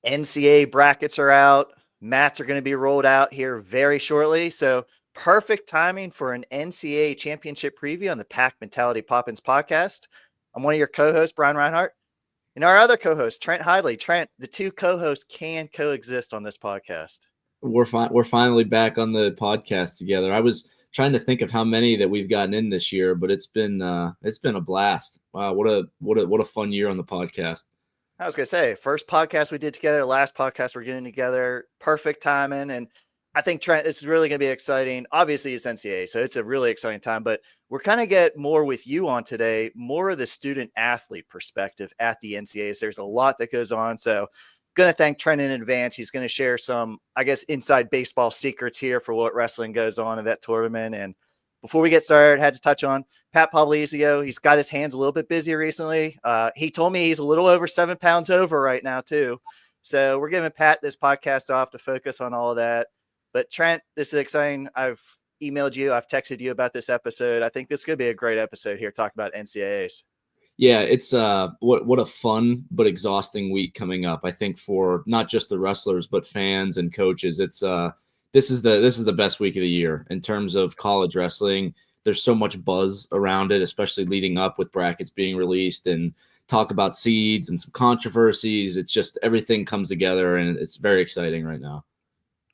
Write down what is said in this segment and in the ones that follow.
NCAA brackets are out. Mats are going to be rolled out here very shortly. So perfect timing for an NCAA championship preview on the Pack Mentality Poppins podcast. I'm one of your co-hosts, Brian Reinhardt, and our other co-host, Trent Hidlay. Trent, the two co-hosts can coexist on this podcast. We're finally back on the podcast together. I was trying to think of how many that we've gotten in this year, but it's been a blast. Wow, what a fun year on the podcast. I was going to say, first podcast we did together, last podcast we're getting together, perfect timing. And I think, Trent, this is really going to be exciting. Obviously, it's NCAA, so it's a really exciting time, but we're kind of get more with you on today, more of the student athlete perspective at the NCAAs. There's a lot that goes on. So going to thank Trent in advance. He's going to share some, I guess, inside baseball secrets here for what wrestling goes on in that tournament. And before we get started, I had to touch on Pat Pavlizio. He's got his hands a little bit busy recently. He told me he's a little over 7 pounds over right now, too. So we're giving Pat this podcast off to focus on all of that. But Trent, this is exciting. I've emailed you. I've texted you about this episode. I think this could be a great episode here talking about NCAAs. Yeah, it's what a fun but exhausting week coming up. I think for not just the wrestlers but fans and coaches. It's this is the best week of the year in terms of college wrestling. There's so much buzz around it, especially leading up with brackets being released and talk about seeds and some controversies. It's just everything comes together and it's very exciting right now.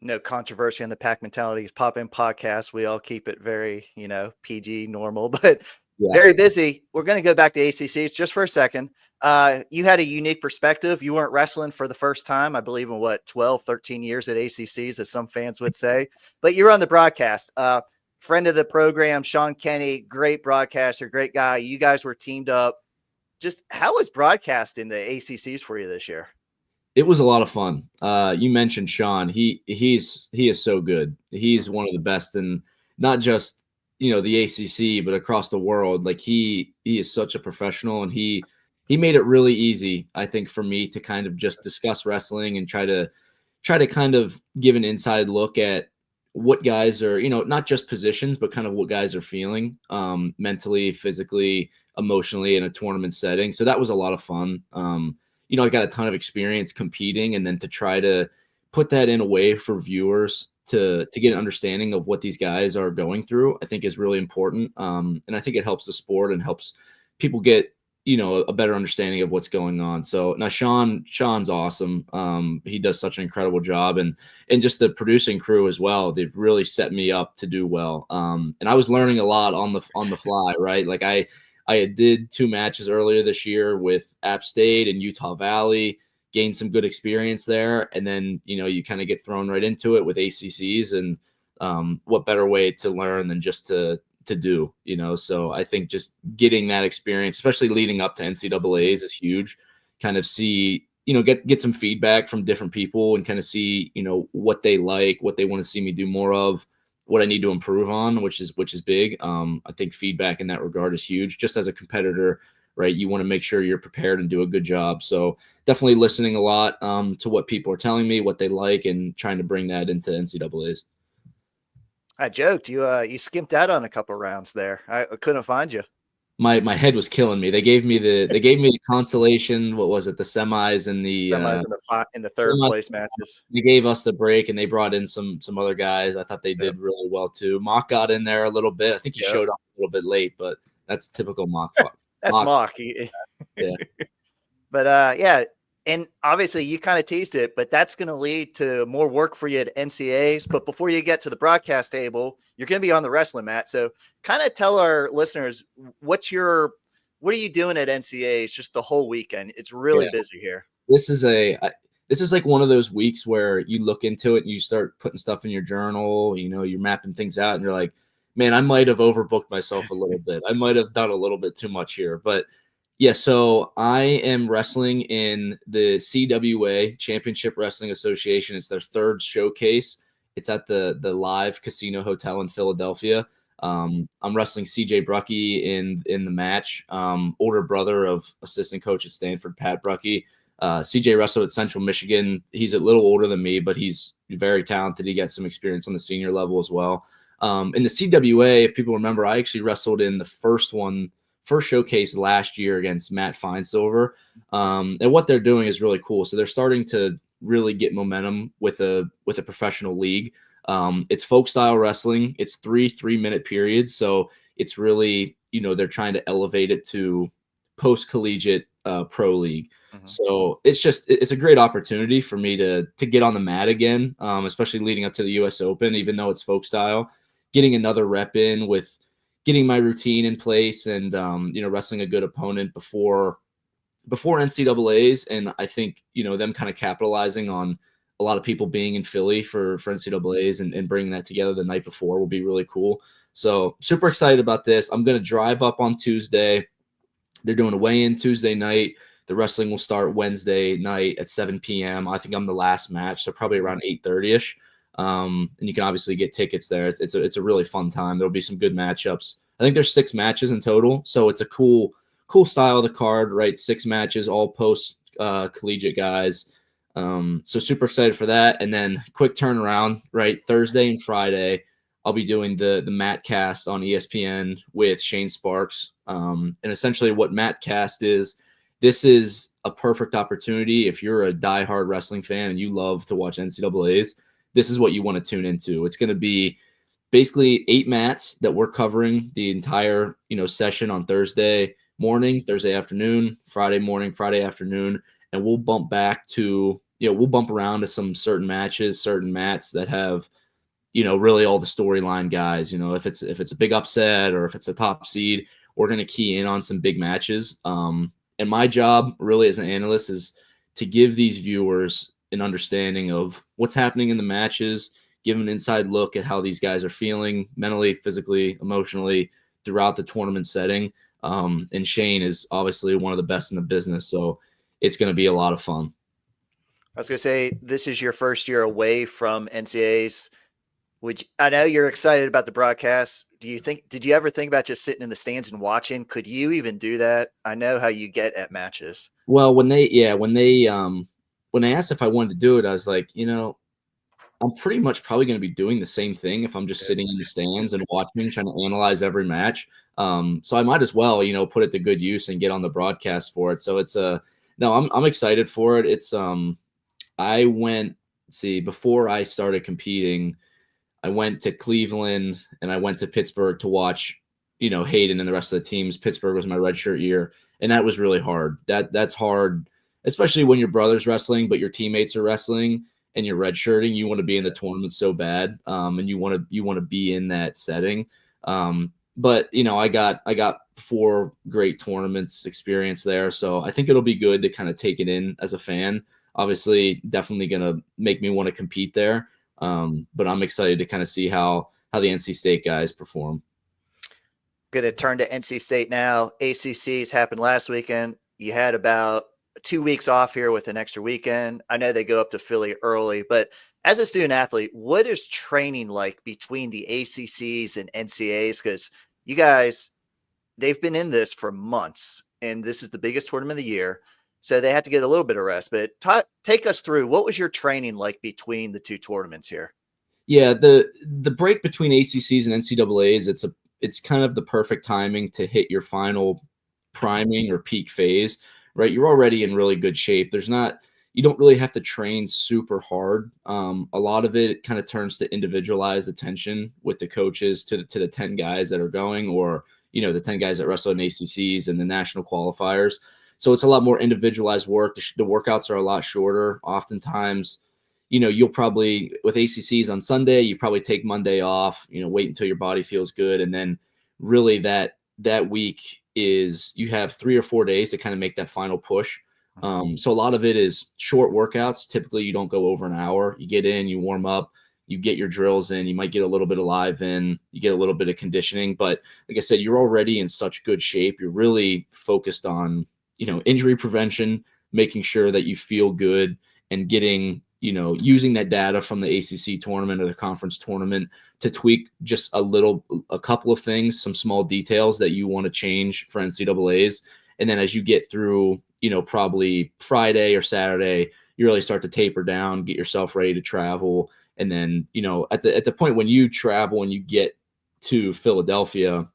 No controversy on the Pack Mentalities Pop-In podcast. We all keep it very, PG, normal, but very busy. We're going to go back to ACCs just for a second. You had a unique perspective. You weren't wrestling for the first time, I believe, in 12, 13 years at ACCs, as some fans would say, but you're on the broadcast. Friend of the program, Sean Kenny, great broadcaster, great guy. You guys were teamed up. Just how was broadcast in the ACCs for you this year? It was a lot of fun. You mentioned Sean. He is so good. He's one of the best, and not just the ACC, but across the world. Like he is such a professional, and he made it really easy, I think, for me to kind of just discuss wrestling and try to kind of give an inside look at what guys are, not just positions, but kind of what guys are feeling mentally, physically, emotionally in a tournament setting. So that was a lot of fun. I got a ton of experience competing, and then to try to put that in a way for viewers to get an understanding of what these guys are going through, I think is really important. And I think it helps the sport and helps people get, a better understanding of what's going on. So now Sean's awesome. He does such an incredible job, and just the producing crew as well. They've really set me up to do well. And I was learning a lot on the fly, right? Like I did 2 matches earlier this year with App State and Utah Valley, gained some good experience there. And then, you kind of get thrown right into it with ACCs, and what better way to learn than just to do, so I think just getting that experience, especially leading up to NCAAs, is huge. Kind of see, get some feedback from different people and kind of see, what they like, what they want to see me do more of, what I need to improve on, which is big. I think feedback in that regard is huge. Just as a competitor, right? You want to make sure you're prepared and do a good job. So definitely listening a lot to what people are telling me, what they like, and trying to bring that into NCAAs. I joked you skimped out on a couple rounds there. I couldn't find you. My head was killing me. They gave me the consolation. What was it? The semis and the semis in the third place matches. They gave us the break, and they brought in some other guys. I thought they did really well too. Mock got in there a little bit. I think he showed up a little bit late, but that's typical Mock. That's Mock. Yeah. But and obviously you kind of teased it, but that's going to lead to more work for you at NCAAs. But before you get to the broadcast table, you're going to be on the wrestling mat. So kind of tell our listeners, what are you doing at NCAAs just the whole weekend? It's really busy here. This is like one of those weeks where you look into it and you start putting stuff in your journal, you're mapping things out, and you're like, man, I might have overbooked myself a little bit. I might have done a little bit too much here, but yeah, so I am wrestling in the CWA, Championship Wrestling Association. It's their 3rd showcase. It's at the Live Casino Hotel in Philadelphia. I'm wrestling CJ Bruckey in the match, older brother of assistant coach at Stanford, Pat Bruckey. CJ wrestled at Central Michigan. He's a little older than me, but he's very talented. He got some experience on the senior level as well. In the CWA, if people remember, I actually wrestled in the first showcase last year against Matt Feinsilver. And what they're doing is really cool. So they're starting to really get momentum with a professional league. It's folk style wrestling. It's 3-minute periods. So it's really, they're trying to elevate it to post collegiate pro league. Mm-hmm. So it's a great opportunity for me to get on the mat again, especially leading up to the US Open, even though it's folk style, getting another rep in with getting my routine in place and, wrestling a good opponent before NCAAs. And I think, them kind of capitalizing on a lot of people being in Philly for NCAAs and bringing that together the night before will be really cool. So super excited about this. I'm going to drive up on Tuesday. They're doing a weigh-in Tuesday night. The wrestling will start Wednesday night at 7 p.m. I think I'm the last match, so probably around 8:30ish. And you can obviously get tickets there. It's a really fun time. There'll be some good matchups. I think there's 6 matches in total, so it's a cool style of the card, right? 6 matches, all post collegiate guys. So super excited for that. And then quick turnaround, right? Thursday and Friday, I'll be doing the Matt Cast on ESPN with Shane Sparks. And essentially what Matt Cast is, this is a perfect opportunity. If you're a diehard wrestling fan and you love to watch NCAAs, this is what you want to tune into. It's going to be basically 8 mats that we're covering the entire, session on Thursday morning, Thursday afternoon, Friday morning, Friday afternoon. And we'll bump back to, we'll bump around to some certain matches, certain mats that have, really all the storyline guys. If it's a big upset or if it's a top seed, we're going to key in on some big matches. And my job really as an analyst is to give these viewers an understanding of what's happening in the matches, give them an inside look at how these guys are feeling mentally, physically, emotionally throughout the tournament setting. And Shane is obviously one of the best in the business. So it's going to be a lot of fun. I was going to say, this is your first year away from NCAAs. I know you're excited about the broadcast. Did you ever think about just sitting in the stands and watching? Could you even do that? I know how you get at matches. Well, when they asked if I wanted to do it, I was like, I'm pretty much probably going to be doing the same thing if I'm just sitting in the stands and watching, trying to analyze every match. So I might as well, put it to good use and get on the broadcast for it. So I'm excited for it. Before I started competing, I went to Cleveland and I went to Pittsburgh to watch, Hayden and the rest of the teams. Pittsburgh was my redshirt year, and that was really hard. That's hard, especially when your brother's wrestling, but your teammates are wrestling and you're redshirting. You want to be in the tournament so bad, and you want to be in that setting. But I got 4 great tournaments experience there, so I think it'll be good to kind of take it in as a fan. Obviously, definitely gonna make me want to compete there. But I'm excited to kind of see how the NC State guys perform. Going to turn to NC State now. ACCs happened last weekend. You had about 2 weeks off here with an extra weekend. I know they go up to Philly early, but as a student athlete, what is training like between the ACCs and NCAAs? Because you guys, they've been in this for months, and this is the biggest tournament of the year. So they had to get a little bit of rest. But take us through, what was your training like between the 2 tournaments here? Yeah, the break between ACCs and NCAAs, it's kind of the perfect timing to hit your final priming or peak phase, right? You're already in really good shape. You don't really have to train super hard. A lot of it kind of turns to individualized attention with the coaches to the 10 guys that are going, or, the 10 guys that wrestle in ACCs and the national qualifiers. So it's a lot more individualized work. The workouts are a lot shorter. Oftentimes, you'll probably, with ACCs on Sunday, you probably take Monday off, wait until your body feels good. And then really that week is, you have 3 or 4 days to kind of make that final push. So a lot of it is short workouts. Typically you don't go over an hour. You get in, you warm up, you get your drills in, you might get a little bit of live in, you get a little bit of conditioning. But like I said, you're already in such good shape. You're really focused on, injury prevention, making sure that you feel good, and getting, using that data from the ACC tournament or the conference tournament to tweak just a couple of things, some small details that you want to change for NCAAs. And then as you get through, probably Friday or Saturday, you really start to taper down, get yourself ready to travel. And then, at the point when you travel and you get to Philadelphia,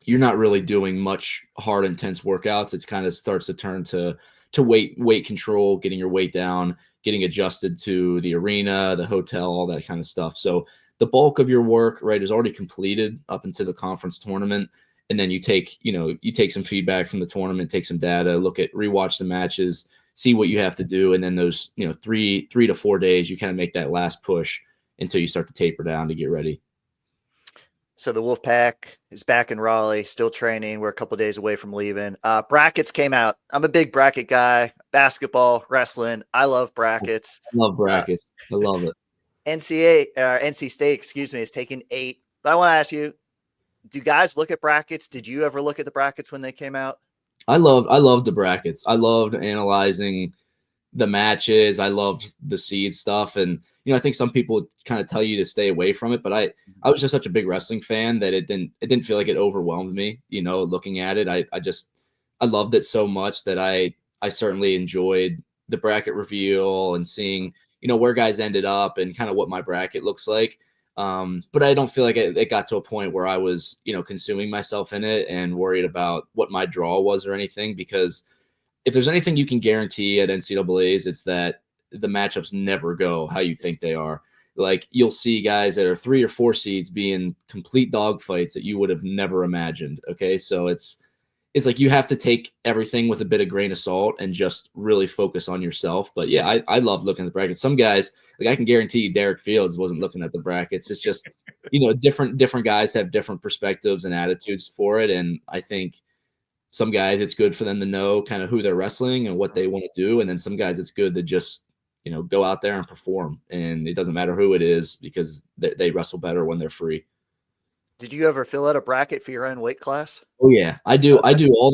you're not really doing much hard, intense workouts. It's kind of starts to turn to weight control, getting your weight down, getting adjusted to the arena, the hotel, all that kind of stuff. So the bulk of your work, right, is already completed up into the conference tournament. And then you take some feedback from the tournament, take some data, rewatch the matches, see what you have to do. And then those, 3 to 4 days, you kind of make that last push until you start to taper down to get ready. So the Wolfpack is back in Raleigh, still training. We're a couple of days away from leaving. Brackets came out. I'm a big bracket guy, basketball, wrestling. I love brackets. I love brackets. I love it. NC State, excuse me, is taking 8. But I want to ask you, do guys look at brackets? Did you ever look at the brackets when they came out? I loved the brackets. I loved analyzing the matches. I loved the seed stuff. And, I think some people kind of tell you to stay away from it, but I was just such a big wrestling fan that it didn't feel like it overwhelmed me, looking at it. I loved it so much that I certainly enjoyed the bracket reveal and seeing, where guys ended up and kind of what my bracket looks like. But I don't feel like it got to a point where I was, consuming myself in it and worried about what my draw was or anything, because if there's anything you can guarantee at NCAAs, it's that the matchups never go how you think they are. Like, you'll see guys that are 3 or 4 seeds being complete dogfights that you would have never imagined. Okay. So it's like you have to take everything with a bit of grain of salt and just really focus on yourself. But yeah, I love looking at the brackets. Some guys, like, I can guarantee you Derek Fields wasn't looking at the brackets. It's just, different guys have different perspectives and attitudes for it. And I think some guys, it's good for them to know kind of who they're wrestling and what they want to do. And then some guys, it's good to just, go out there and perform. And it doesn't matter who it is, because they wrestle better when they're free. Did you ever fill out a bracket for your own weight class? Oh yeah, I do. I do all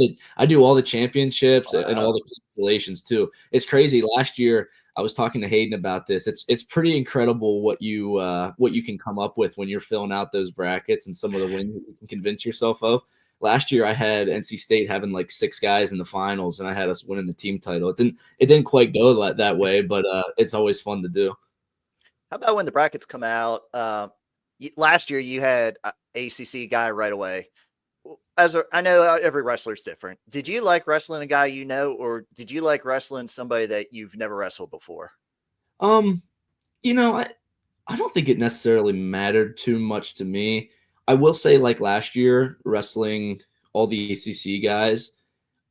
the championships and all the constellations too. It's crazy. Last year, I was talking to Hayden about this. It's pretty incredible what you can come up with when you're filling out those brackets and some of the wins that you can convince yourself of. Last year, I had NC State having like 6 guys in the finals, and I had us winning the team title. It didn't quite go that way, but it's always fun to do. How about when the brackets come out? Last year, you had ACC guy right away. I know every wrestler's different. Did you like wrestling a guy or did you like wrestling somebody that you've never wrestled before? I don't think it necessarily mattered too much to me. I will say, like last year, wrestling all the ACC guys,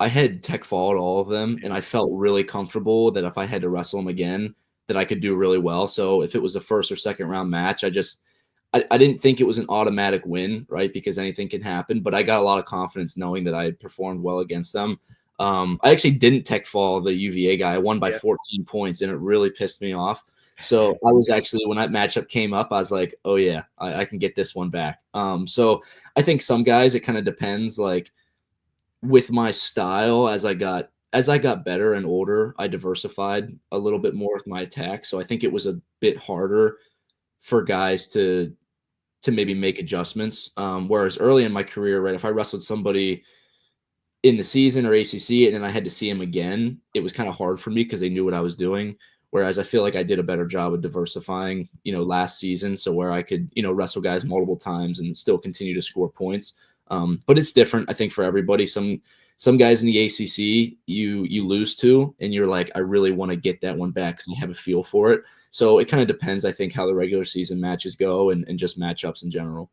I had tech fall to all of them, and I felt really comfortable that if I had to wrestle them again, that I could do really well. So if it was a first or second round match, I didn't think it was an automatic win, right? Because anything can happen, but I got a lot of confidence knowing that I had performed well against them. I actually didn't tech fall the UVA guy. I won by 14 points, and it really pissed me off. So I was actually, when that matchup came up, I was like, oh yeah, I can get this one back. So I think some guys, it kind of depends. Like with my style, as I got better and older, I diversified a little bit more with my attack. So I think it was a bit harder for guys to maybe make adjustments. Whereas early in my career, right, if I wrestled somebody in the season or ACC and then I had to see him again, it was kind of hard for me because they knew what I was doing. Whereas I feel like I did a better job of diversifying, last season. So where I could, wrestle guys multiple times and still continue to score points. But it's different, I think, for everybody. Some guys in the ACC you lose to, and you're like, I really want to get that one back because you have a feel for it. So it kind of depends, I think, how the regular season matches go and just matchups in general.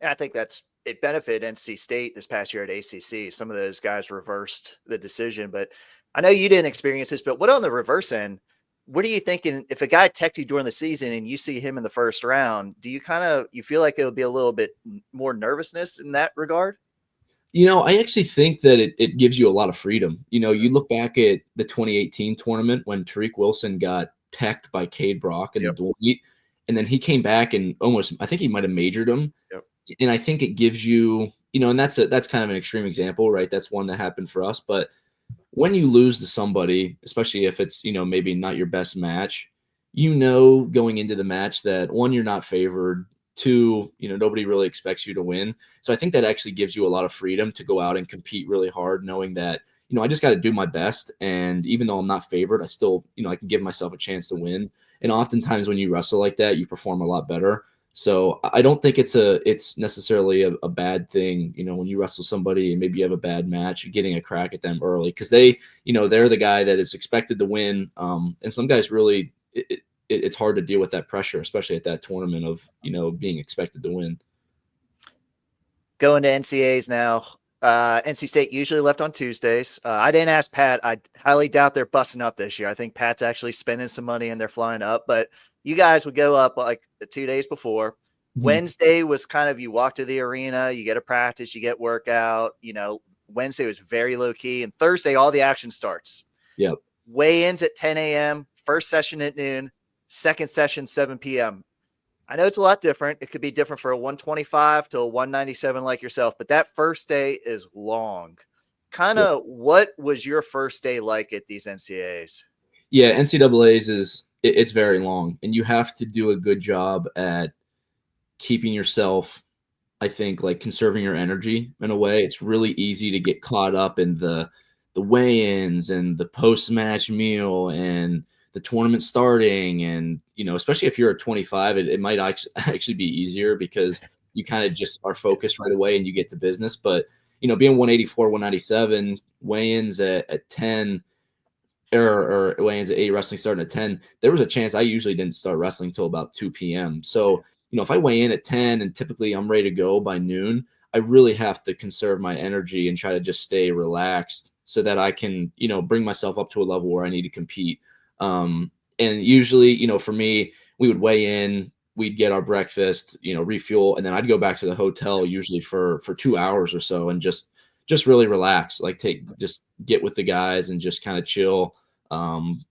And I think it benefited NC State this past year at ACC. Some of those guys reversed the decision, but I know you didn't experience this, but what on the reverse end, what are you thinking if a guy teched you during the season and you see him in the first round? Do you you feel like it would be a little bit more nervousness in that regard? I actually think that it gives you a lot of freedom. You look back at the 2018 tournament when Tariq Wilson got teched by Cade Brock in the dual meet, and then he came back and I think he might have majored him. Yep. And I think it gives you, and that's kind of an extreme example, right? That's one that happened for us. But when you lose to somebody, especially if it's, maybe not your best match, going into the match that 1, you're not favored, 2, nobody really expects you to win. So I think that actually gives you a lot of freedom to go out and compete really hard, knowing that, I just got to do my best. And even though I'm not favored, I still, I can give myself a chance to win. And oftentimes when you wrestle like that, you perform a lot better. So I don't think it's necessarily a bad thing, when you wrestle somebody and maybe you have a bad match, you're getting a crack at them early because they're the guy that is expected to win. And some guys really, it's hard to deal with that pressure, especially at that tournament of, being expected to win. Going to NCAAs now. NC State usually left on Tuesdays. I didn't ask Pat. I highly doubt they're busting up this year. I think Pat's actually spending some money and they're flying up. But you guys would go up like the 2 days before. Wednesday was kind of, you walk to the arena, you get a practice, you get workout. Wednesday was very low key, and Thursday all the action starts. Yep. Weigh-ins at 10 a.m. First session at noon. Second session 7 p.m. I know it's a lot different. It could be different for a 125 to a 197 like yourself, but that first day is long. Kind of, what was your first day like at these NCAAs? Yeah, NCAAs it's very long, and you have to do a good job at keeping yourself, I think, like conserving your energy in a way. It's really easy to get caught up in the weigh-ins and the post-match meal and the tournament starting. And, especially if you're a 25, it might actually be easier because you kind of just are focused right away and you get to business. But, being 184, 197, weigh-ins at 10 or weigh-ins at 8, wrestling starting at 10, there was a chance I usually didn't start wrestling until about 2 p.m. So, if I weigh in at 10 and typically I'm ready to go by noon, I really have to conserve my energy and try to just stay relaxed so that I can, bring myself up to a level where I need to compete. And usually, for me, we would weigh in, we'd get our breakfast, refuel, and then I'd go back to the hotel usually for 2 hours or so and just really relax, like just get with the guys and just kind of chill.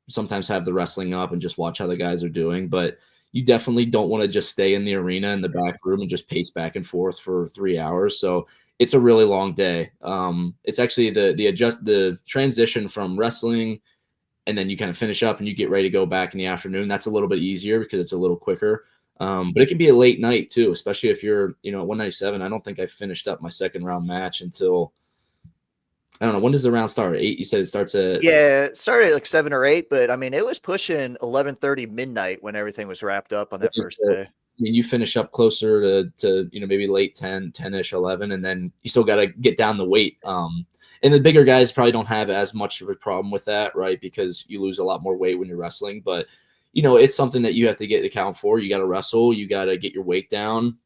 Sometimes have the wrestling up and just watch how the guys are doing. But you definitely don't want to just stay in the arena in the back room and just pace back and forth for 3 hours. So it's a really long day. It's actually the transition from wrestling, and then you kind of finish up and you get ready to go back in the afternoon. That's a little bit easier because it's a little quicker. But it can be a late night too, especially if you're, at 197. I don't think I finished up my second round match until, I don't know, when does the round start? 8? You said it starts at. Yeah, it started at like 7 or 8, but I mean, it was pushing 11:30 midnight when everything was wrapped up on that first day. I mean, you finish up closer to maybe late 10-ish, 11, and then you still got to get down the weight. And the bigger guys probably don't have as much of a problem with that, right? Because you lose a lot more weight when you're wrestling. But, it's something that you have to get account for. You got to wrestle. You got to get your weight down.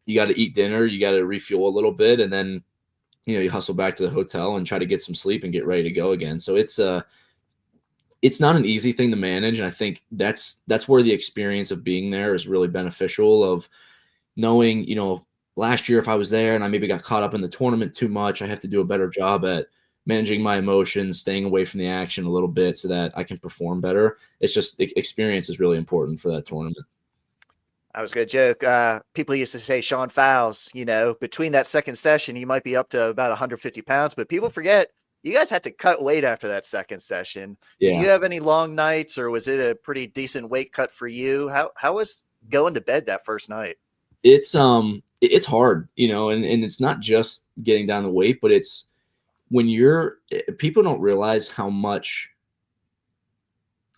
You got to eat dinner. You got to refuel a little bit. And then, you hustle back to the hotel and try to get some sleep and get ready to go again. So it's not an easy thing to manage. And I think that's where the experience of being there is really beneficial, of knowing, last year, if I was there and I maybe got caught up in the tournament too much, I have to do a better job at managing my emotions, staying away from the action a little bit so that I can perform better. It's just experience is really important for that tournament. I was going to joke. People used to say Sean Fowles, between that second session, he might be up to about 150 pounds, but people forget you guys had to cut weight after that second session. Yeah. Did you have any long nights, or was it a pretty decent weight cut for you? How was going to bed that first night? It's hard, and it's not just getting down the weight, but it's when people don't realize how much,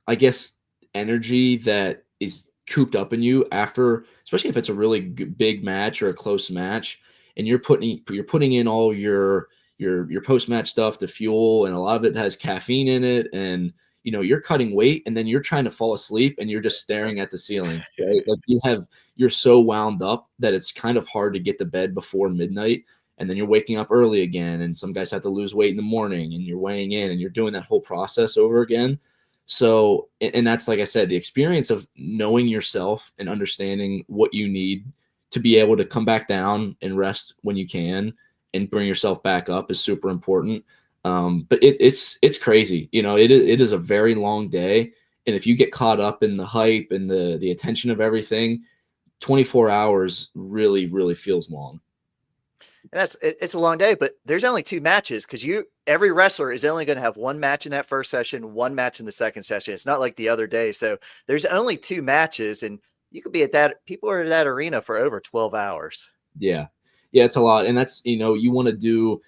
I guess, energy that is cooped up in you after, especially if it's a really big match or a close match, and you're putting in all your post-match stuff to fuel, and a lot of it has caffeine in it, and you're cutting weight, and then you're trying to fall asleep and you're just staring at the ceiling, right? Like you're so wound up that it's kind of hard to get to bed before midnight, and then you're waking up early again, and some guys have to lose weight in the morning, and you're weighing in and you're doing that whole process over again. So, and that's, like I said, the experience of knowing yourself and understanding what you need to be able to come back down and rest when you can and bring yourself back up is super important. But it's crazy. It is a very long day. And if you get caught up in the hype and the attention of everything, 24 hours really, really feels long. And it's a long day, but there's only 2 matches because every wrestler is only going to have 1 match in that first session, 1 match in the second session. It's not like the other day. So there's only 2 matches, and you could be people are at that arena for over 12 hours. Yeah. Yeah, it's a lot. And that's, you want to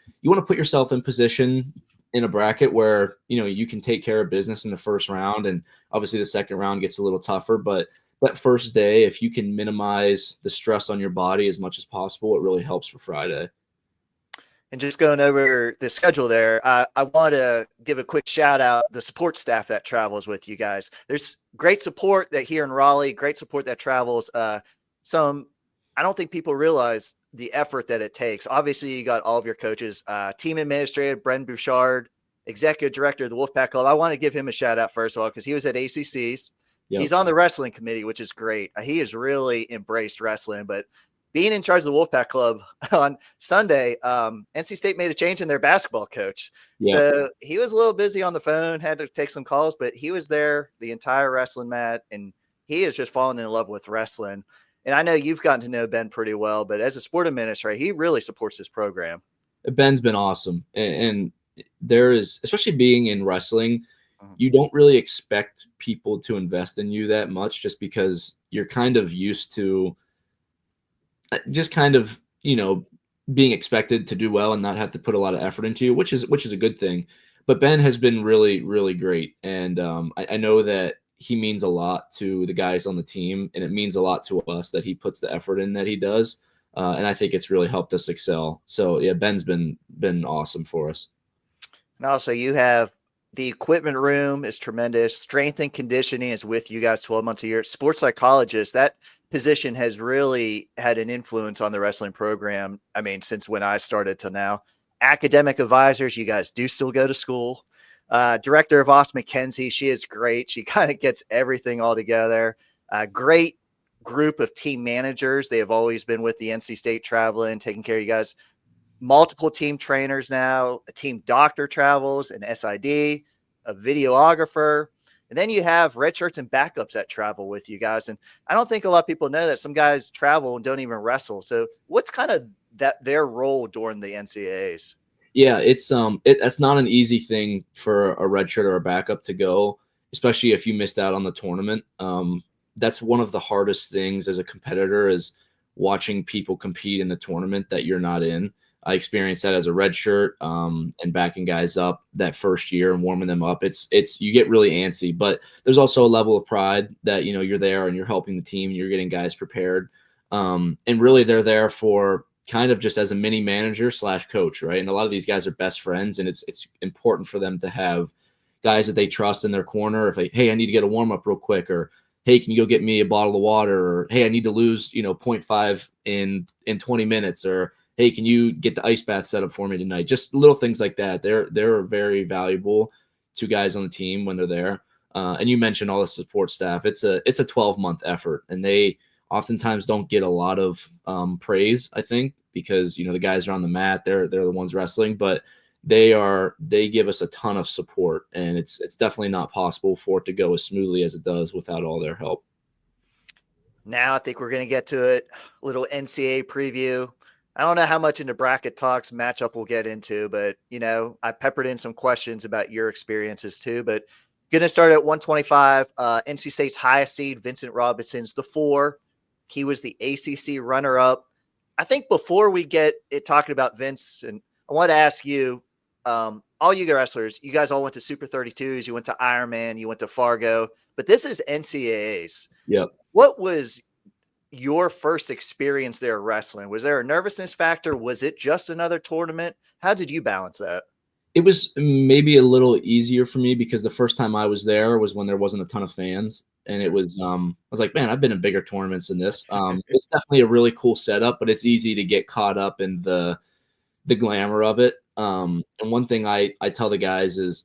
put yourself in position in a bracket where, you can take care of business in the first round. And obviously the second round gets a little tougher, but that first day, if you can minimize the stress on your body as much as possible, it really helps for Friday. And just going over the schedule there, I want to give a quick shout out the support staff that travels with you guys. There's great support that here in Raleigh, great support that travels. I don't think people realize the effort that it takes. Obviously, you got all of your coaches, team administrator, Bren Bouchard, executive director of the Wolfpack Club. I want to give him a shout out first of all, because he was at ACCs. Yep. He's on the wrestling committee, which is great. He has really embraced wrestling, but being in charge of the Wolfpack Club on Sunday, NC State made a change in their basketball coach. Yeah. So he was a little busy on the phone, had to take some calls, but he was there the entire wrestling mat, and he has just fallen in love with wrestling. And I know you've gotten to know Ben pretty well, but as a sport administrator, he really supports his program. Ben's been awesome. And there is, especially being in wrestling, you don't really expect people to invest in you that much just because you're kind of used to just kind of, being expected to do well and not have to put a lot of effort into you, which is a good thing. But Ben has been really, really great. And I know that he means a lot to the guys on the team, and it means a lot to us that he puts the effort in that he does. And I think it's really helped us excel. So yeah, Ben's been awesome for us. And also you have the equipment room is tremendous. Strength and conditioning is with you guys 12 months a year. Sports psychologist, that position has really had an influence on the wrestling program. I mean, since when I started to now. Academic advisors, you guys do still go to school. Director of Oss McKenzie, she is great. She kind of gets everything all together. Great group of team managers. They have always been with the NC State traveling, taking care of you guys. Multiple team trainers now, a team doctor travels, an SID, a videographer. And then you have red shirts and backups that travel with you guys. And I don't think a lot of people know that some guys travel and don't even wrestle. So what's kind of their role during the NCAAs? Yeah, that's not an easy thing for a red shirt or a backup to go, especially if you missed out on the tournament. That's one of the hardest things as a competitor is watching people compete in the tournament that you're not in. I experienced that as a red shirt, and backing guys up that first year and warming them up. It's you get really antsy, but there's also a level of pride that you're there and you're helping the team and you're getting guys prepared. And really they're there for kind of just as a mini manager / coach, right? And a lot of these guys are best friends, and it's important for them to have guys that they trust in their corner. If hey, I need to get a warm up real quick, or hey, can you go get me a bottle of water, or hey, I need to lose 0.5 in 20 minutes, or hey, can you get the ice bath set up for me tonight? Just little things like that. They're very valuable to guys on the team when they're there. And you mentioned all the support staff. It's a 12-month effort, and they oftentimes don't get a lot of praise, I think, because the guys are on the mat. They're the ones wrestling, but they give us a ton of support, and it's definitely not possible for it to go as smoothly as it does without all their help. Now I think we're going to get to it. A little NCAA preview. I don't know how much into bracket talks matchup we'll get into, but I peppered in some questions about your experiences too. But going to start at 125. NC State's highest seed, Vincent Robinson's the 4. He was the ACC runner-up. I think before we get it talking about Vince, and I want to ask you, all you wrestlers, you guys all went to Super 32s, you went to Ironman, you went to Fargo, but this is NCAAs. Yep. What was your first experience there wrestling? Was there a nervousness factor? Was it just another tournament? How did you balance that? It was maybe a little easier for me because the first time I was there was when there wasn't a ton of fans. And it was, I was like, man, I've been in bigger tournaments than this. It's definitely a really cool setup, but it's easy to get caught up in the glamour of it. And one thing I tell the guys is,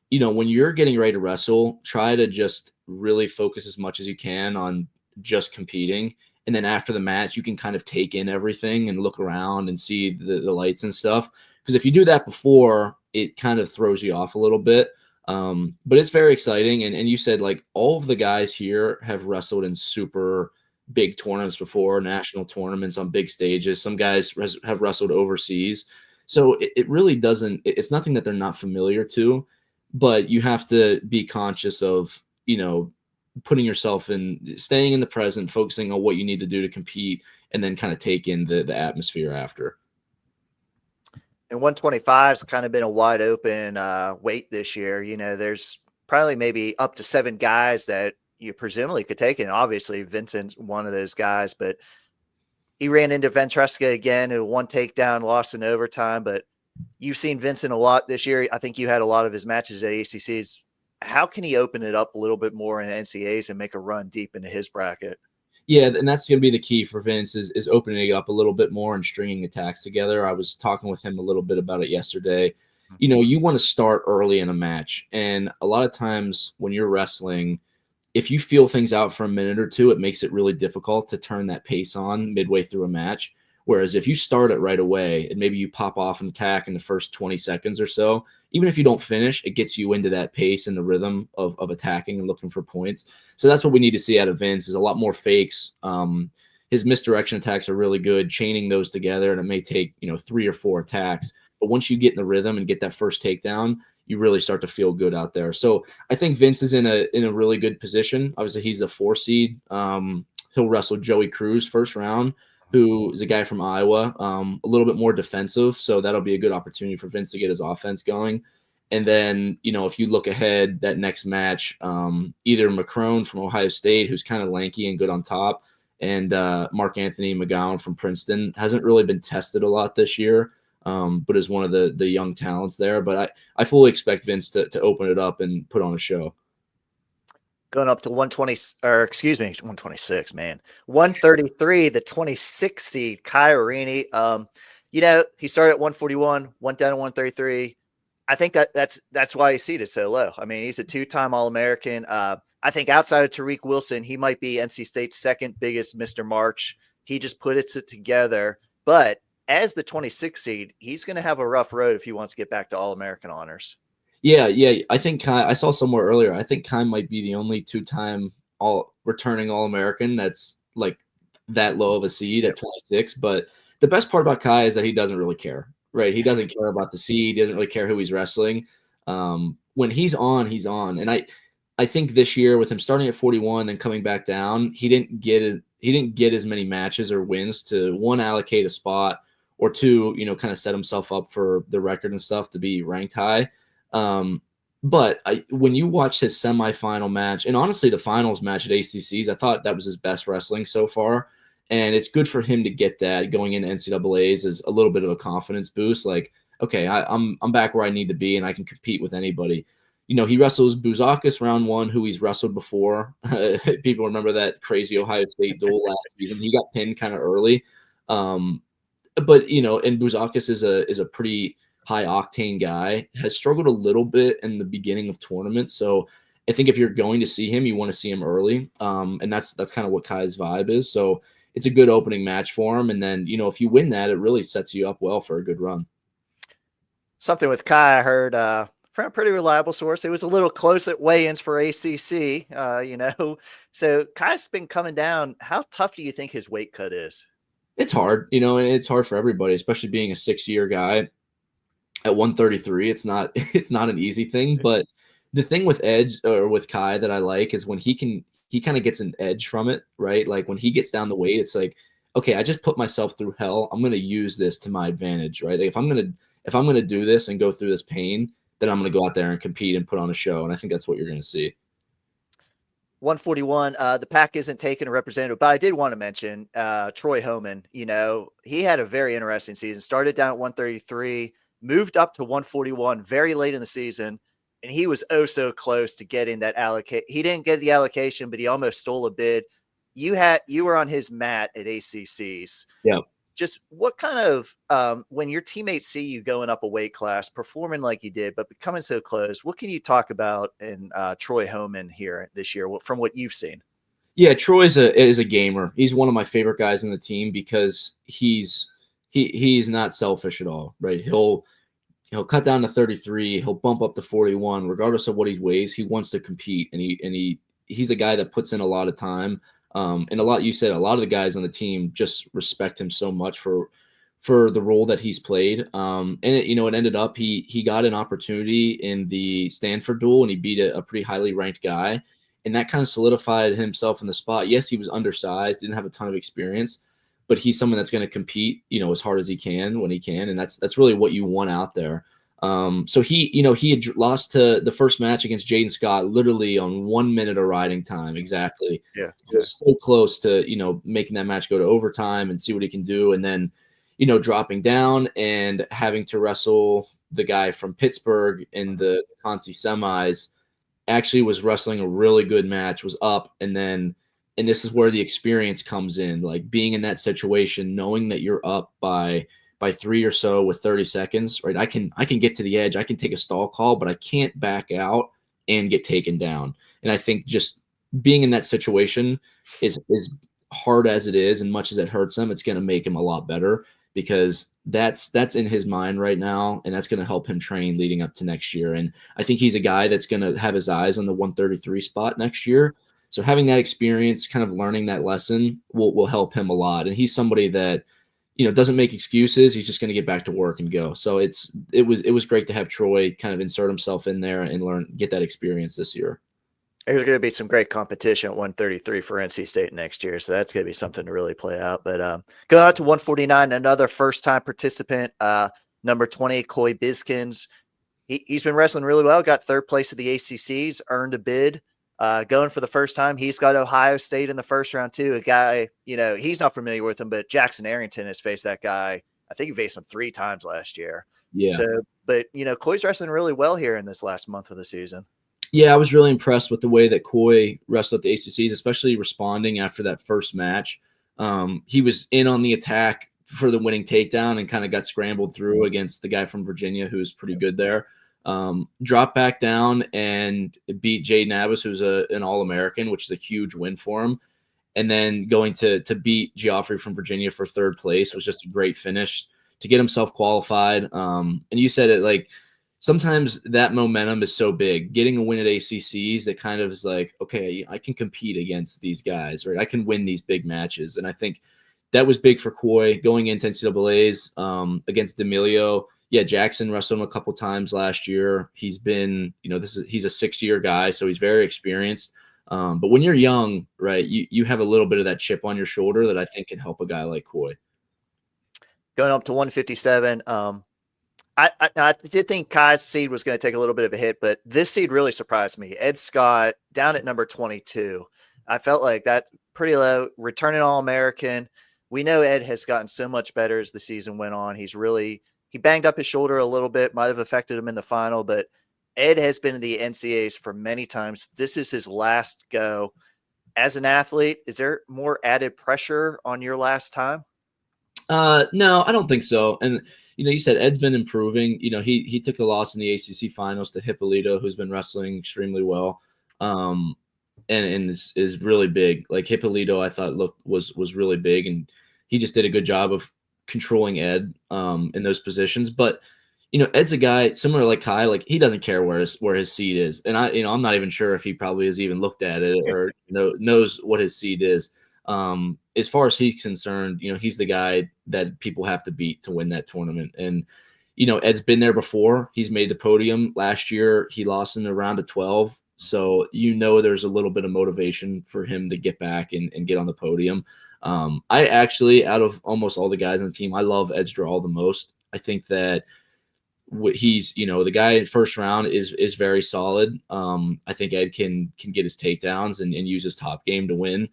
when you're getting ready to wrestle, try to just really focus as much as you can on just competing. And then after the match, you can kind of take in everything and look around and see the lights and stuff. Because if you do that before, it kind of throws you off a little bit. But it's very exciting. And you said, like, all of the guys here have wrestled in super big tournaments before, national tournaments on big stages. Some guys have wrestled overseas. So it really doesn't, it's nothing that they're not familiar to, but you have to be conscious of, putting yourself in, staying in the present, focusing on what you need to do to compete, and then kind of take in the atmosphere after. And 125's kind of been a wide open weight this year. There's probably maybe up to 7 guys that you presumably could take it. And obviously, Vincent's one of those guys, but he ran into Ventresca again, who one takedown, lost in overtime. But you've seen Vincent a lot this year. I think you had a lot of his matches at ACCs. How can he open it up a little bit more in NCAAs and make a run deep into his bracket? Yeah, and that's going to be the key for Vince is opening it up a little bit more and stringing attacks together. I was talking with him a little bit about it yesterday. You know, you want to start early in a match, and a lot of times when you're wrestling, if you feel things out for a minute or two, it makes it really difficult to turn that pace on midway through a match. Whereas if you start it right away and maybe you pop off and attack in the first 20 seconds or so, even if you don't finish, it gets you into that pace and the rhythm of attacking and looking for points. So that's what we need to see out of Vince is a lot more fakes. His misdirection attacks are really good, chaining those together, and it may take, 3 or 4 attacks. But once you get in the rhythm and get that first takedown, you really start to feel good out there. So I think Vince is in a really good position. Obviously, he's the 4 seed. He'll wrestle Joey Cruz first round, who is a guy from Iowa, a little bit more defensive. So that'll be a good opportunity for Vince to get his offense going. And then, if you look ahead, that next match, either McCrone from Ohio State, who's kind of lanky and good on top, and Mark Anthony McGowan from Princeton, hasn't really been tested a lot this year, but is one of the young talents there. But I fully expect Vince to open it up and put on a show. Going up to 126, man. 133, the 26 seed, Kai Arini. He started at 141, went down to 133. I think that's why his seed is so low. I mean, he's a 2-time All-American. I think outside of Tariq Wilson, he might be NC State's second biggest Mr. March. He just put it together. But as the 26 seed, he's going to have a rough road if he wants to get back to All-American honors. Yeah. I think Kai, I saw somewhere earlier, I think Kai might be the only 2-time returning All-American that's like that low of a seed at 26. But the best part about Kai is that he doesn't really care, right? He doesn't care about the seed. He doesn't really care who he's wrestling. When he's on, he's on. And I think this year with him starting at 41 and coming back down, he didn't get as many matches or wins to, 1, allocate a spot, or 2, kind of set himself up for the record and stuff to be ranked high. But when you watch his semifinal match, and honestly the finals match at ACCs, I thought that was his best wrestling so far. And it's good for him to get that going into NCAAs as a little bit of a confidence boost. Like, okay, I'm back where I need to be and I can compete with anybody. He wrestles Bouzakis round 1, who he's wrestled before. People remember that crazy Ohio State duel last season. He got pinned kind of early. But, and Bouzakis is a pretty high octane guy, has struggled a little bit in the beginning of tournaments. So I think if you're going to see him, you want to see him early. And that's kind of what Kai's vibe is. So it's a good opening match for him. And then, if you win that, it really sets you up well for a good run. Something with Kai, I heard from a pretty reliable source, it was a little close at weigh-ins for ACC, So Kai's been coming down. How tough do you think his weight cut is? It's hard, and it's hard for everybody, especially being a 6-year guy. At 133, it's not an easy thing, but the thing with Kai that I like is when he kind of gets an edge from it, right? Like when he gets down the weight, it's like, okay, I just put myself through hell. I'm going to use this to my advantage, right? Like if I'm going to do this and go through this pain, then I'm going to go out there and compete and put on a show. And I think that's what you're going to see. 141, the pack isn't taking a representative, but I did want to mention Troy Homan. He had a very interesting season. Started down at 133, moved up to 141 very late in the season, and he was so close to getting that allocate. He didn't get the allocation, but he almost stole a bid. You were on his mat at ACCs. Yeah. Just what kind of when your teammates see you going up a weight class, performing like you did, but becoming so close, what can you talk about in Troy Homan here this year from what you've seen? Yeah, Troy is a gamer. He's one of my favorite guys in the team because he's not selfish at all, right? He'll cut down to 33. He'll bump up to 41, regardless of what he weighs. He wants to compete, and he's a guy that puts in a lot of time. And a lot of the guys on the team just respect him so much for the role that he's played. And it ended up he got an opportunity in the Stanford duel, and he beat a pretty highly ranked guy, and that kind of solidified himself in the spot. Yes, he was undersized, didn't have a ton of experience, but he's someone that's going to compete, as hard as he can when he can. And that's really what you want out there. So he had lost to the first match against Jaden Scott literally on 1 minute of riding time. Exactly. Yeah. So it was so close to, making that match go to overtime and see what he can do. And then, dropping down and having to wrestle the guy from Pittsburgh in the Conci semis, actually was wrestling a really good match, was up. And this is where the experience comes in, like being in that situation, knowing that you're up by 3 or so with 30 seconds, right? I can get to the edge. I can take a stall call, but I can't back out and get taken down. And I think just being in that situation is hard as it is, and much as it hurts him, it's going to make him a lot better, because that's in his mind right now, and that's going to help him train leading up to next year. And I think he's a guy that's going to have his eyes on the 133 spot next year. So having that experience, kind of learning that lesson will help him a lot. And he's somebody that, doesn't make excuses. He's just going to get back to work and go. So it was great to have Troy kind of insert himself in there and get that experience this year. There's going to be some great competition at 133 for NC State next year, so that's going to be something to really play out. But going on to 149, another first-time participant, number 20, Coy Biskins. He's been wrestling really well, got third place at the ACCs, earned a bid. Going for the first time. He's got Ohio State in the first round too. A guy, he's not familiar with him, but Jackson Arrington has faced that guy. I think he faced him 3 times last year. Yeah. So, but Coy's wrestling really well here in this last month of the season. Yeah, I was really impressed with the way that Coy wrestled at the ACCs, especially responding after that first match. He was in on the attack for the winning takedown and kind of got scrambled through against the guy from Virginia, who's pretty good there. Dropped back down and beat Jay Nabas, who's an All-American, which is a huge win for him. And then going to beat Geoffrey from Virginia for third place was just a great finish to get himself qualified. And you said it, like, sometimes that momentum is so big. Getting a win at ACCs, that kind of is like, okay, I can compete against these guys, right? I can win these big matches. And I think that was big for Coy going into NCAAs against D'Amelio. Yeah, Jackson wrestled him a couple times last year. He's been, he's a 6-year guy, so he's very experienced. But when you're young, right, you have a little bit of that chip on your shoulder that I think can help a guy like Coy. Going up to 157, I did think Kai's seed was going to take a little bit of a hit, but this seed really surprised me. Ed Scott down at number 22. I felt like that pretty low, returning All-American. We know Ed has gotten so much better as the season went on. He banged up his shoulder a little bit, might have affected him in the final, but Ed has been in the NCAAs for many times. This is his last go. As an athlete, is there more added pressure on your last time? No, I don't think so. And, you said Ed's been improving. He took the loss in the ACC finals to Hippolito, who's been wrestling extremely well, and is really big. Like Hippolito, I thought was really big, and he just did a good job of controlling Ed in those positions. But Ed's a guy similar like Kai, like he doesn't care where his seed is, and I'm not even sure if he probably has even looked at it or knows what his seed is. As far as he's concerned, he's the guy that people have to beat to win that tournament. And Ed's been there before. He's made the podium last year. He lost in the round of 12, so there's a little bit of motivation for him to get back and get on the podium. I actually, out of almost all the guys on the team, I love Ed's draw the most. I think that he's, the guy in first round is very solid. I think Ed can get his takedowns and use his top game to win.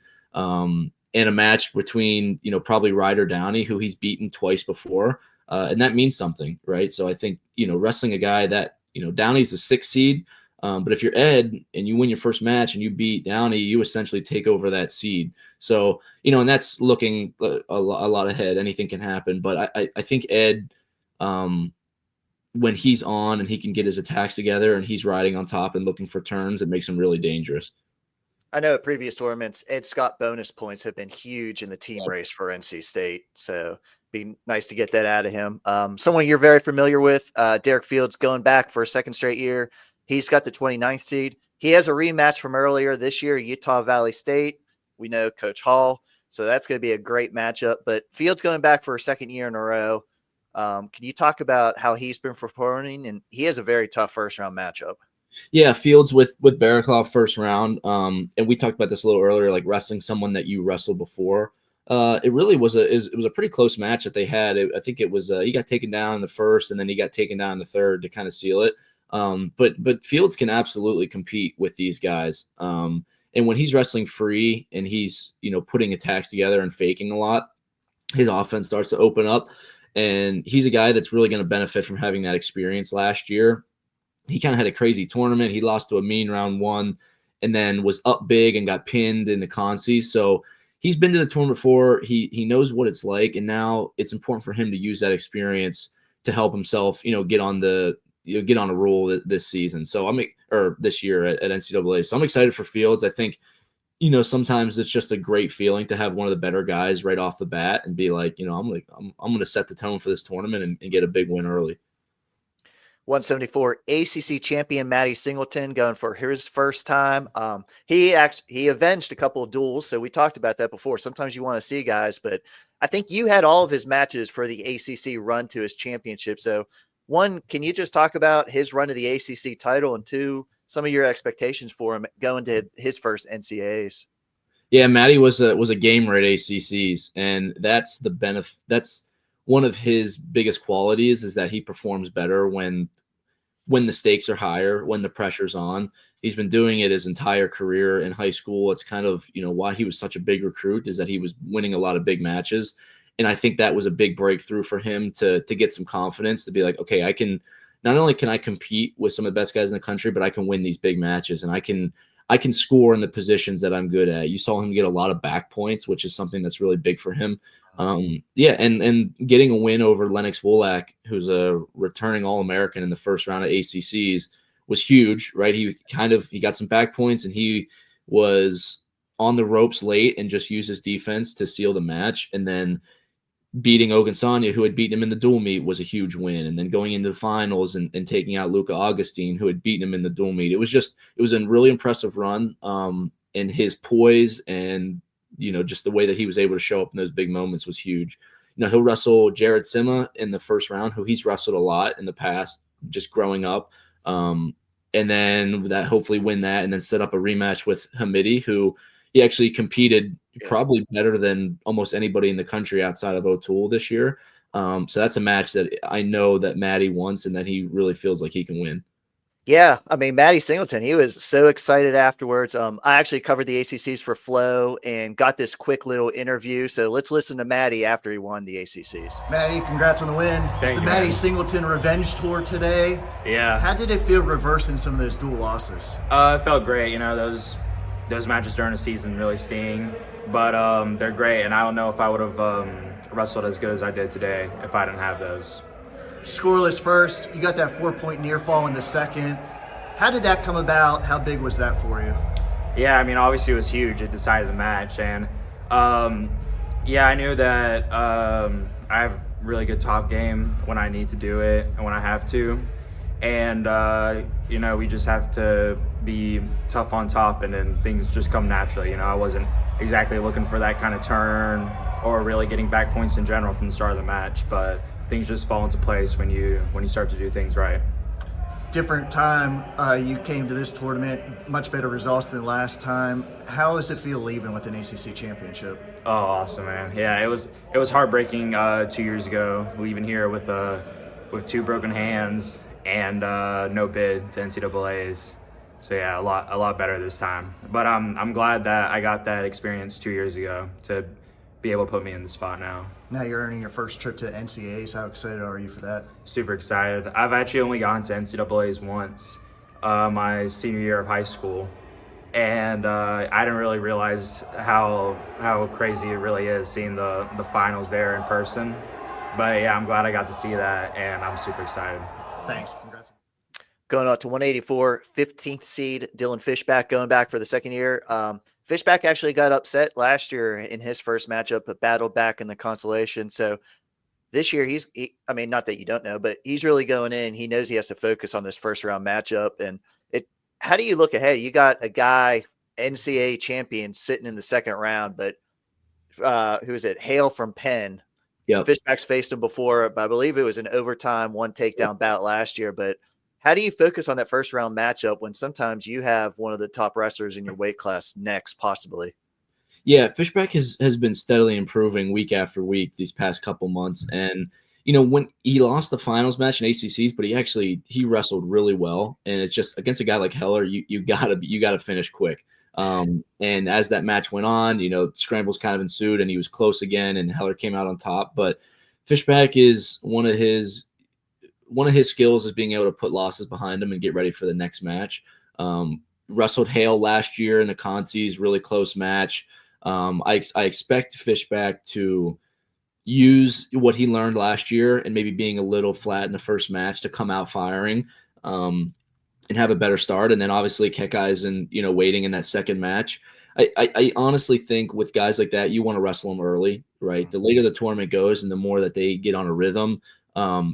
In a match between, probably Ryder Downey, who he's beaten twice before. And that means something, right? So I think, wrestling a guy that, Downey's a 6th seed. But if you're Ed and you win your first match and you beat Downey, you essentially take over that seed. So, and that's looking a lot ahead. Anything can happen. But I think Ed, when he's on and he can get his attacks together and he's riding on top and looking for turns, it makes him really dangerous. I know at previous tournaments, Ed Scott bonus points have been huge in the team race for NC State. So be nice to get that out of him. Someone you're very familiar with, Derek Fields, going back for a 2nd straight year. He's got the 29th seed. He has a rematch from earlier this year, Utah Valley State. We know Coach Hall. So that's going to be a great matchup. But Fields going back for a 2nd year in a row. Can you talk about how he's been performing? And he has a very tough first-round matchup. Yeah, Fields with Baraklov first round. And we talked about this a little earlier, like wrestling someone that you wrestled before. It really was it was a pretty close match that they had. I think it was he got taken down in the first, and then he got taken down in the third to kind of seal it. But Fields can absolutely compete with these guys. And when he's wrestling free and he's putting attacks together and faking a lot, his offense starts to open up. And he's a guy that's really going to benefit from having that experience last year. He kind of had a crazy tournament. He lost to a mean round one and then was up big and got pinned in the consies. So he's been to the tournament before. He knows what it's like. And now it's important for him to use that experience to help himself, get on the get on a roll this season. So this year at NCAA. So I'm excited for Fields. I think, sometimes it's just a great feeling to have one of the better guys right off the bat and be like, I'm going to set the tone for this tournament and get a big win early. 174 ACC champion Matty Singleton going for his first time. He avenged a couple of duels, so we talked about that before. Sometimes you want to see guys, but I think you had all of his matches for the ACC run to his championship. So, one, can you just talk about his run to the ACC title, and two, some of your expectations for him going to his first NCAAs? Yeah, Matty was a gamer at ACCs, and that's the benefit. That's one of his biggest qualities, is that he performs better when the stakes are higher, when the pressure's on. He's been doing it his entire career in high school. It's kind of, why he was such a big recruit, is that he was winning a lot of big matches. And I think that was a big breakthrough for him to get some confidence, to be like, okay, not only can I compete with some of the best guys in the country, but I can win these big matches, and I can score in the positions that I'm good at. You saw him get a lot of back points, which is something that's really big for him. And getting a win over Lennox Wolak, who's a returning All-American in the first round of ACCs, was huge, right? He got some back points, and he was on the ropes late and just used his defense to seal the match. And then beating Ogunsanya, who had beaten him in the dual meet, was a huge win. And then going into the finals and taking out Luca Augustine, who had beaten him in the dual meet. It was a really impressive run. And his poise and, just the way that he was able to show up in those big moments was huge. He'll wrestle Jared Sima in the first round, who he's wrestled a lot in the past, just growing up. And then that hopefully win that, and then set up a rematch with Hamidi, who he actually competed probably better than almost anybody in the country outside of O'Toole this year. So that's a match that I know that Matty wants and that he really feels like he can win. Yeah, I mean, Matty Singleton, he was so excited afterwards. I actually covered the ACCs for Flow and got this quick little interview. So let's listen to Matty after he won the ACCs. Matty, congrats on the win. It's the Matty Singleton Revenge Tour today. Yeah. How did it feel reversing some of those dual losses? It felt great. Those matches during the season really sting, but they're great. And I don't know if I would have wrestled as good as I did today if I didn't have those. Scoreless first. You got that 4-point near fall in the second. How did that come about? How big was that for you? Yeah, I mean, obviously it was huge. It decided the match. And I knew that I have really good top game when I need to do it and when I have to. And, we just have to be tough on top, and then things just come naturally. I wasn't exactly looking for that kind of turn or really getting back points in general from the start of the match, but things just fall into place when you start to do things right. Different time. You came to this tournament, much better results than last time. How does it feel leaving with an ACC championship? Oh, awesome, man. Yeah, it was heartbreaking 2 years ago, leaving here with 2 broken hands and no bid to NCAAs. So yeah, a lot better this time. But I'm glad that I got that experience 2 years ago to be able to put me in the spot now. Now you're earning your first trip to NCAAs. How excited are you for that? Super excited. I've actually only gone to NCAAs once, my senior year of high school, and I didn't really realize how crazy it really is seeing the finals there in person. But yeah, I'm glad I got to see that, and I'm super excited. Thanks. Congrats. Going up to 184, 15th seed, Dylan Fishback going back for the second year. Fishback actually got upset last year in his first matchup, but battled back in the consolation. So this year not that you don't know, but he's really going in. He knows he has to focus on this first round matchup. And how do you look ahead? You got a guy, NCAA champion, sitting in the second round, but who is it? Hale from Penn. Yeah. Fishback's faced him before, but I believe it was an overtime, 1 takedown bout last year. But how do you focus on that first round matchup when sometimes you have one of the top wrestlers in your weight class next, possibly? Yeah, Fishback has been steadily improving week after week these past couple months. And, when he lost the finals match in ACCs, but he wrestled really well. And it's just against a guy like Heller, you gotta finish quick. And as that match went on, scrambles kind of ensued and he was close again and Heller came out on top. But Fishback is one of his skills is being able to put losses behind him and get ready for the next match. Wrestled Hale last year in the Concies, really close match. I expect Fishback to use what he learned last year and maybe being a little flat in the first match to come out firing and have a better start. And then obviously Kekai's waiting in that second match. I honestly think with guys like that, you want to wrestle them early, right? The later the tournament goes and the more that they get on a rhythm,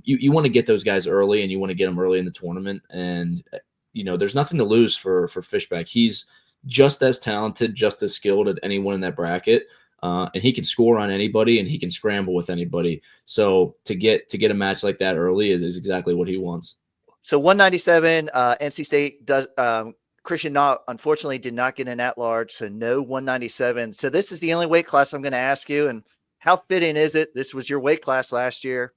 you want to get those guys early and you want to get them early in the tournament. And, there's nothing to lose for Fishback. He's just as talented, just as skilled as anyone in that bracket. And he can score on anybody and he can scramble with anybody. So to get a match like that early is exactly what he wants. So 197, NC State does, Christian unfortunately did not get an at-large, so no 197. So this is the only weight class I'm going to ask you. And how fitting is it? This was your weight class last year.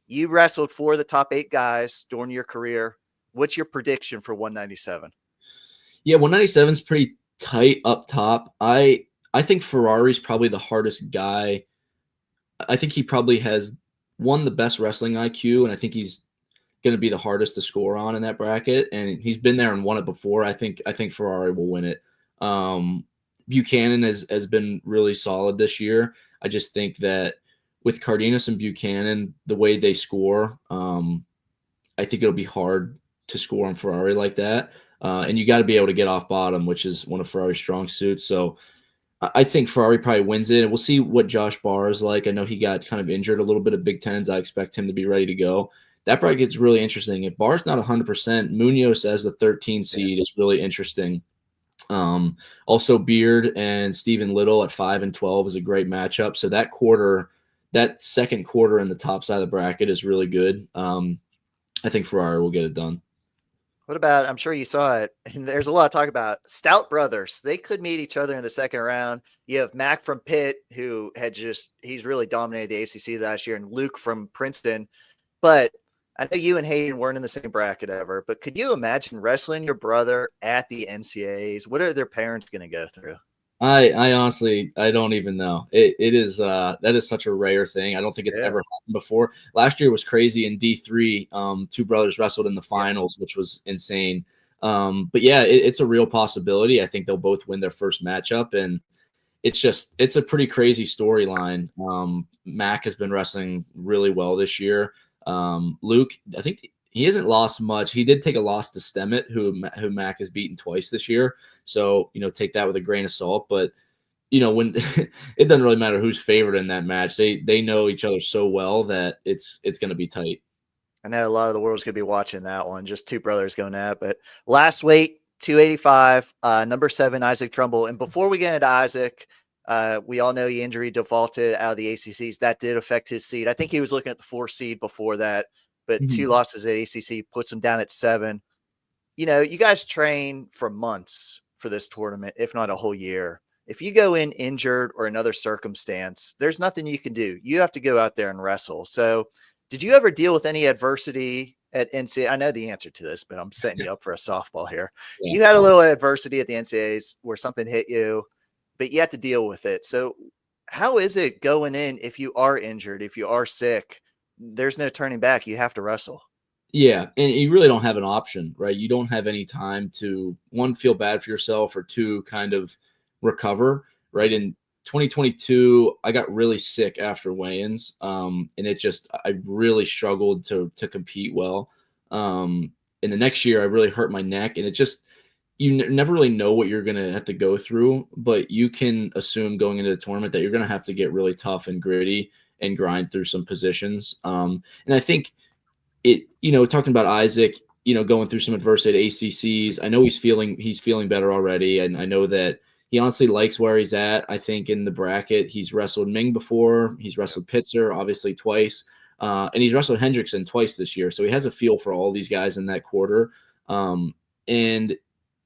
You wrestled 4 of the top 8 guys during your career. What's your prediction for 197? Yeah, 197 is pretty tight up top. I think Ferrari's probably the hardest guy. I think he probably has the best wrestling IQ, and I think he's going to be the hardest to score on in that bracket. And he's been there and won it before. I think Ferrari will win it. Buchanan has been really solid this year. I just think that with Cardenas and Buchanan, the way they score, I think it'll be hard to score on Ferrari like that. And you got to be able to get off bottom, which is one of Ferrari's strong suits. So I think Ferrari probably wins it. And we'll see what Josh Barr is like. I know he got kind of injured a little bit at Big Tens. I expect him to be ready to go. That probably gets really interesting. If Barr's not 100%, Munoz as the 13 seed is really interesting. Also, Beard and Stephen Little at 5 and 12 is a great matchup. So that second quarter in the top side of the bracket is really good. I think Ferrari will get it done. What about, I'm sure you saw it, and there's a lot of talk about Stout brothers. They could meet each other in the second round. You have Mac from Pitt, who he's really dominated the ACC last year, and Luke from Princeton. But I know you and Hayden weren't in the same bracket ever, but could you imagine wrestling your brother at the NCAAs? What are their parents going to go through? I honestly, I don't even know. It is that is such a rare thing. I don't think it's ever happened before. Last year was crazy in D3. 2 brothers wrestled in the finals, which was insane. But yeah, it's a real possibility. I think they'll both win their first matchup, and it's a pretty crazy storyline. Mac has been wrestling really well this year. Luke, I think he hasn't lost much. He did take a loss to Stemmet, who Mac has beaten twice this year. So, take that with a grain of salt. But, when it doesn't really matter who's favored in that match, they know each other so well that it's going to be tight. I know a lot of the world's going to be watching that one. Just 2 brothers going at. But last weight, 285, number 7, Isaac Trumbull. And before we get into Isaac, we all know he injury defaulted out of the ACCs. That did affect his seed. I think he was looking at the 4 seed before that, but 2 losses at ACC puts him down at 7. You guys train for months for this tournament, if not a whole year. If you go in injured or another circumstance, there's nothing you can do. You have to go out there and wrestle. So did you ever deal with any adversity at NCAA? I know the answer to this, but I'm setting you up for a softball here. Yeah. You had a little adversity at the NCAAs where something hit you, but you have to deal with it. So how is it going in if you are injured, if you are sick? There's no turning back. You have to wrestle. Yeah, and you really don't have an option, right? You don't have any time to, 1, feel bad for yourself, or 2, kind of recover, right? In 2022, I got really sick after weigh-ins, and I really struggled to compete well. In the next year, I really hurt my neck, and you never really know what you're going to have to go through, but you can assume going into the tournament that you're going to have to get really tough and gritty and grind through some positions. And I think talking about Isaac, going through some adversity at ACCs, I know he's feeling better already. And I know that he honestly likes where he's at. I think in the bracket, he's wrestled Ming before. He's wrestled Pitzer, obviously, twice. And he's wrestled Hendrickson twice this year. So he has a feel for all these guys in that quarter. And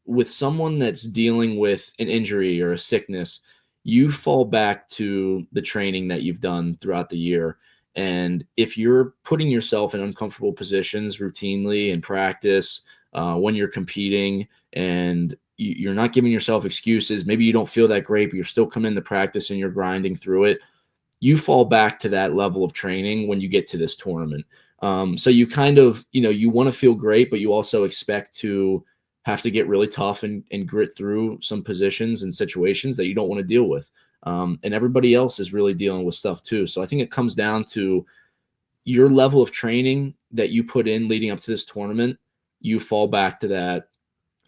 with someone that's dealing with an injury or a sickness, you fall back to the training that you've done throughout the year. And if you're putting yourself in uncomfortable positions routinely in practice, when you're competing, and you're not giving yourself excuses, maybe you don't feel that great, but you're still coming into practice and you're grinding through it, you fall back to that level of training when you get to this tournament. So you kind of, you want to feel great, but you also expect to have to get really tough and grit through some positions and situations that you don't want to deal with. And everybody else is really dealing with stuff too. So I think it comes down to your level of training that you put in leading up to this tournament. You fall back to that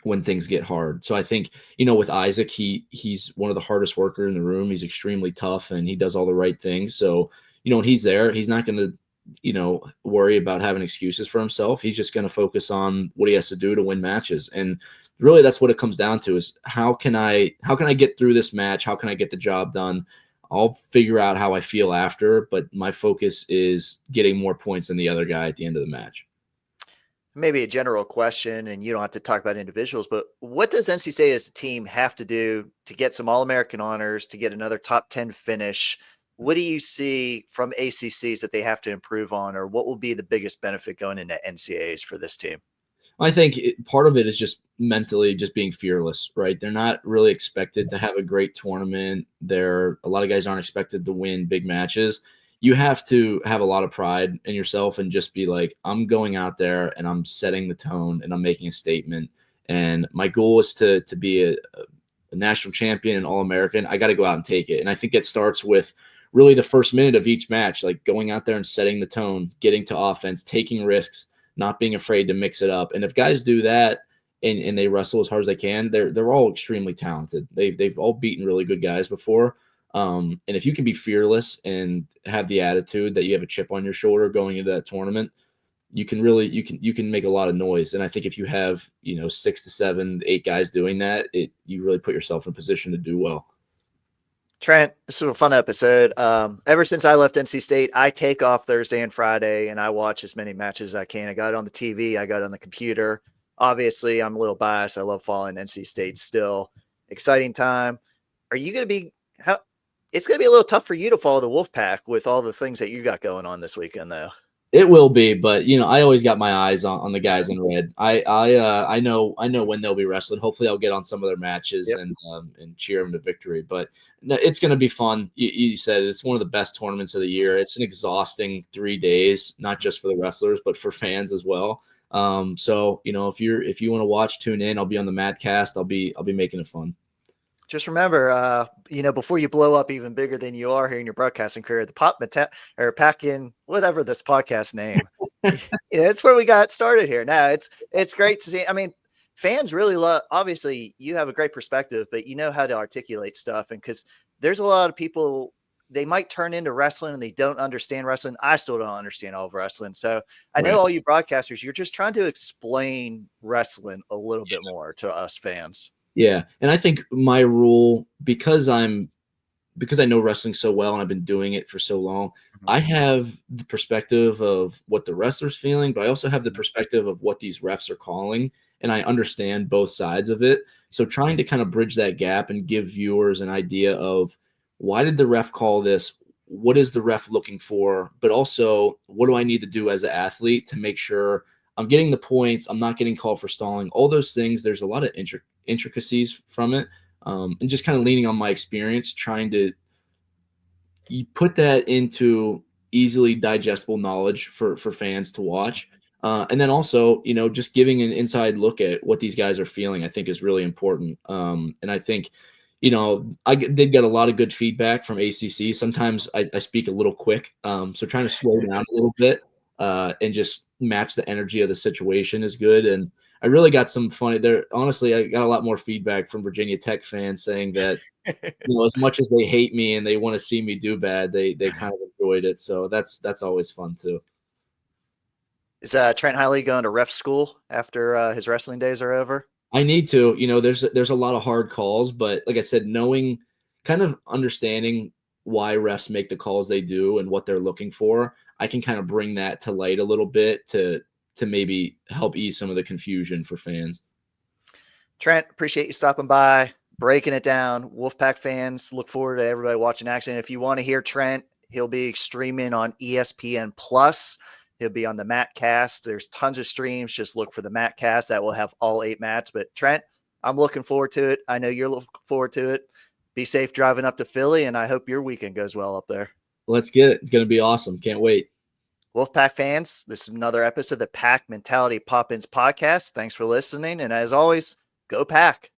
when things get hard. So I think, with Isaac, he's one of the hardest worker in the room. He's extremely tough and he does all the right things. So, when he's there, he's not going to, worry about having excuses for himself. He's just going to focus on what he has to do to win matches. And really that's what it comes down to, is how can I get through this match? How can I get the job done? I'll figure out how I feel after, but my focus is getting more points than the other guy at the end of the match. Maybe a general question, and you don't have to talk about individuals, but what does NC State as a team have to do to get some All-American honors, to get another top 10 finish? What do you see from ACCs that they have to improve on, or what will be the biggest benefit going into NCAAs for this team? I think part of it is just mentally just being fearless, right? They're not really expected to have a great tournament. A lot of guys aren't expected to win big matches. You have to have a lot of pride in yourself and just be like, I'm going out there and I'm setting the tone and I'm making a statement. And my goal is to be a national champion and All-American. I got to go out and take it. And I think it starts with really the first minute of each match, like going out there and setting the tone, getting to offense, taking risks, not being afraid to mix it up. And if guys do that and they wrestle as hard as they can, they're all extremely talented. They've all beaten really good guys before. And if you can be fearless and have the attitude that you have a chip on your shoulder going into that tournament, you can make a lot of noise. And I think if you have, 6 to 7, 8 guys doing that, you really put yourself in a position to do well. Trent, this was a fun episode. Ever since I left NC State, I take off Thursday and Friday and I watch as many matches as I can. I got it on the TV. I got it on the computer. Obviously, I'm a little biased. I love following NC State still. Exciting time. Are you going to be it's going to be a little tough for you to follow the Wolfpack with all the things that you got going on this weekend, though. It will be, but I always got my eyes on the guys in red. I know when they'll be wrestling. Hopefully, I'll get on some of their matches and cheer them to victory. But it's going to be fun. You said it's one of the best tournaments of the year. It's an exhausting 3 days, not just for the wrestlers but for fans as well. So if you want to watch, tune in. I'll be on the Madcast. I'll be making it fun. Just remember, before you blow up even bigger than you are here in your broadcasting career, the pack in whatever this podcast name, it's where we got started here. Now it's great to see. I mean, fans really love, obviously you have a great perspective, but you know how to articulate stuff. And cause there's a lot of people, they might turn into wrestling and they don't understand wrestling. I still don't understand all of wrestling. So I know all you broadcasters, you're just trying to explain wrestling a little bit more to us fans. Yeah. And I think my rule, because I know wrestling so well and I've been doing it for so long, I have the perspective of what the wrestler's feeling, but I also have the perspective of what these refs are calling. And I understand both sides of it. So trying to kind of bridge that gap and give viewers an idea of why did the ref call this? What is the ref looking for? But also, what do I need to do as an athlete to make sure I'm getting the points, I'm not getting called for stalling, all those things. There's a lot of intricacies from it, and just kind of leaning on my experience, trying to put that into easily digestible knowledge for fans to watch. And then also, just giving an inside look at what these guys are feeling, I think is really important. And I think, I did get a lot of good feedback from ACC. Sometimes I speak a little quick. So trying to slow down a little bit and just match the energy of the situation is good. And I really got some funny there. Honestly, I got a lot more feedback from Virginia Tech fans saying that, as much as they hate me and they want to see me do bad, they kind of enjoyed it. So that's always fun too. Is Trent Hidlay going to ref school after his wrestling days are over? I need to. There's a lot of hard calls, but like I said, knowing, kind of understanding why refs make the calls they do and what they're looking for, I can kind of bring that to light a little bit to maybe help ease some of the confusion for fans. Trent, appreciate you stopping by. breaking it down. Wolfpack fans, look forward to everybody watching action. If you want to hear Trent, he'll be streaming on ESPN Plus. He'll be on the Mattcast. There's tons of streams. Just look for the Mattcast. That will have all 8 mats. But Trent, I'm looking forward to it. I know you're looking forward to it. Be safe driving up to Philly, and I hope your weekend goes well up there. Let's get it. It's going to be awesome. Can't wait. Wolfpack fans, this is another episode of the Pack Mentality Pop-Ins podcast. Thanks for listening. And as always, go Pack.